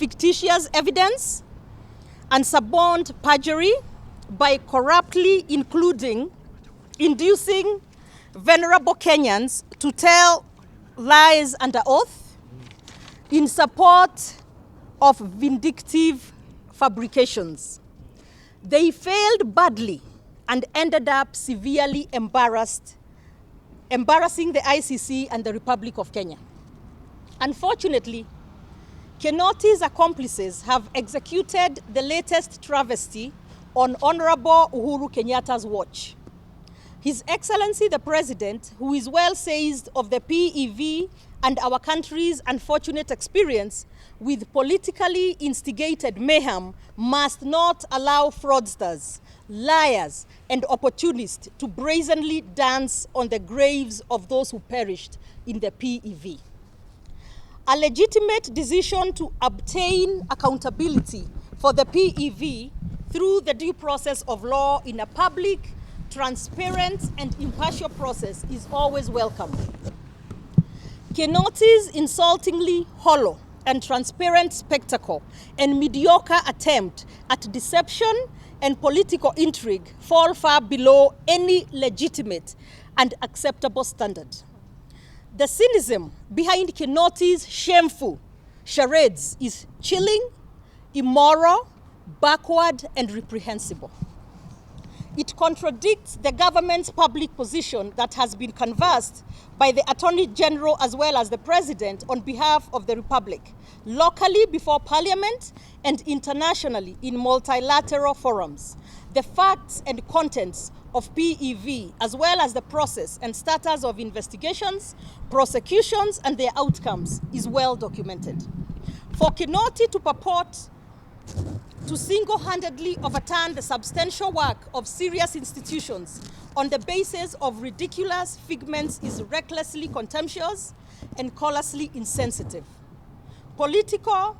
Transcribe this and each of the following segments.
fictitious evidence and suborned perjury by corruptly inducing venerable Kenyans to tell lies under oath in support of vindictive fabrications. They failed badly and ended up severely embarrassing the ICC and the Republic of Kenya. Unfortunately, Kinoti's accomplices have executed the latest travesty on Honorable Uhuru Kenyatta's watch. His Excellency the President, who is well seized of the PEV and our country's unfortunate experience with politically instigated mayhem, must not allow fraudsters, liars, and opportunists to brazenly dance on the graves of those who perished in the PEV. A legitimate decision to obtain accountability for the PEV through the due process of law in a public, transparent, and impartial process is always welcome. Kinoti's insultingly hollow and transparent spectacle and mediocre attempt at deception and political intrigue fall far below any legitimate and acceptable standard. The cynicism behind Kinoti's shameful charades is chilling, immoral, backward, and reprehensible. It contradicts the government's public position that has been canvassed by the Attorney General as well as the President on behalf of the Republic, locally before Parliament and internationally in multilateral forums. The facts and contents of PEV, as well as the process and status of investigations, prosecutions, and their outcomes is well documented. For Kinoti to purport to single-handedly overturn the substantial work of serious institutions on the basis of ridiculous figments is recklessly contemptuous and callously insensitive. Political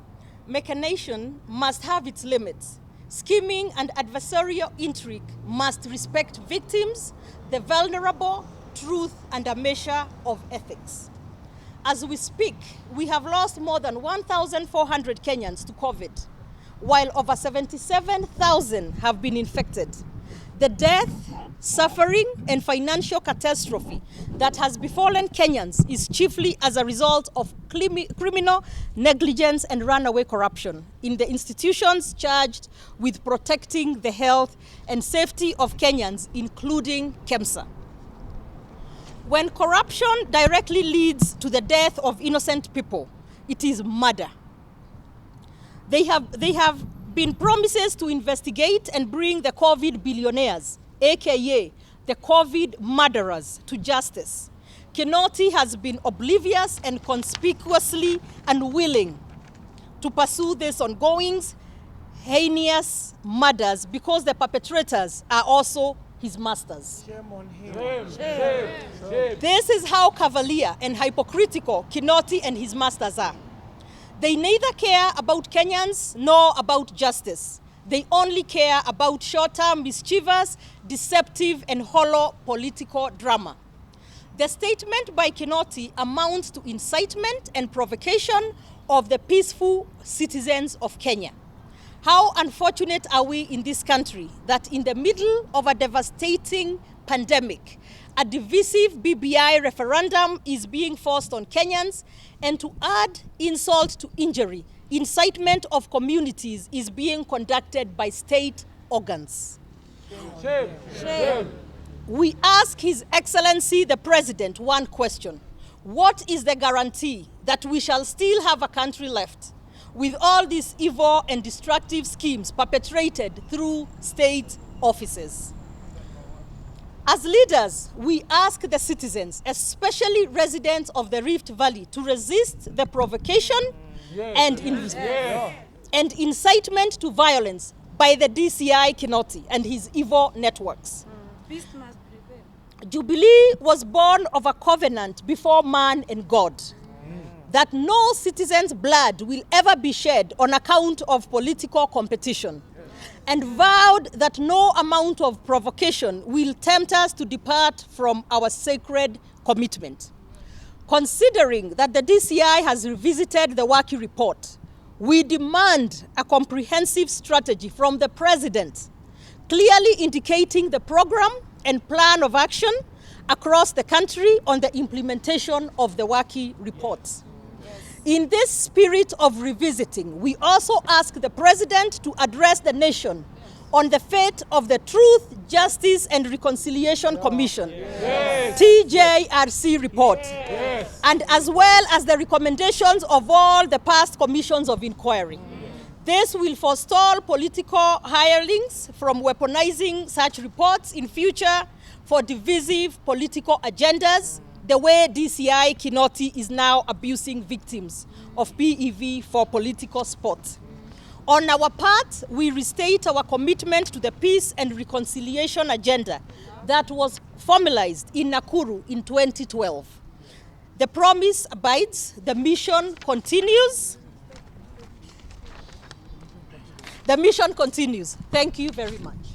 machination must have its limits. Scheming and adversarial intrigue must respect victims, the vulnerable, truth, and a measure of ethics. As we speak, we have lost more than 1,400 Kenyans to COVID, while over 77,000 have been infected. The death, suffering, and financial catastrophe that has befallen Kenyans is chiefly as a result of criminal negligence and runaway corruption in the institutions charged with protecting the health and safety of Kenyans, including KEMSA. When corruption directly leads to the death of innocent people, it is murder. They have been promises to investigate and bring the COVID billionaires, aka the COVID murderers, to justice. Kinoti has been oblivious and conspicuously unwilling to pursue these ongoing heinous murders because the perpetrators are also his masters. Shame on him. Shame. This is how cavalier and hypocritical Kinoti and his masters are. They neither care about Kenyans nor about justice. They only care about short-term mischievous, deceptive, and hollow political drama. The statement by Kinoti amounts to incitement and provocation of the peaceful citizens of Kenya. How unfortunate are we in this country that in the middle of a devastating pandemic, a divisive BBI referendum is being forced on Kenyans, and to add insult to injury, incitement of communities is being conducted by state organs. Shame. Shame. We ask His Excellency the President one question. What is the guarantee that we shall still have a country left with all these evil and destructive schemes perpetrated through state offices? As leaders, we ask the citizens, especially residents of the Rift Valley, to resist the provocation and incitement to violence by the Dci Kinoti and his evil networks. Peace must prevail. Jubilee was born of a covenant before man and God, that no citizen's blood will ever be shed on account of political competition, and vowed that no amount of provocation will tempt us to depart from our sacred commitment. Considering that the DCI has revisited the Waki report, We demand a comprehensive strategy from the President, clearly indicating the program and plan of action across the country on the implementation of the WACI reports. In this spirit of revisiting, we also ask the President to address the nation on the fate of the Truth, Justice and Reconciliation Commission, TJRC report, and as well as the recommendations of all the past commissions of inquiry. This will forestall political hirelings from weaponizing such reports in future for divisive political agendas, the way Dci Kinoti is now abusing victims of PEV for political sport. On our part, we restate our commitment to the peace and reconciliation agenda that was formalized in Nakuru in 2012. The promise abides, the mission continues. The mission continues. Thank you very much.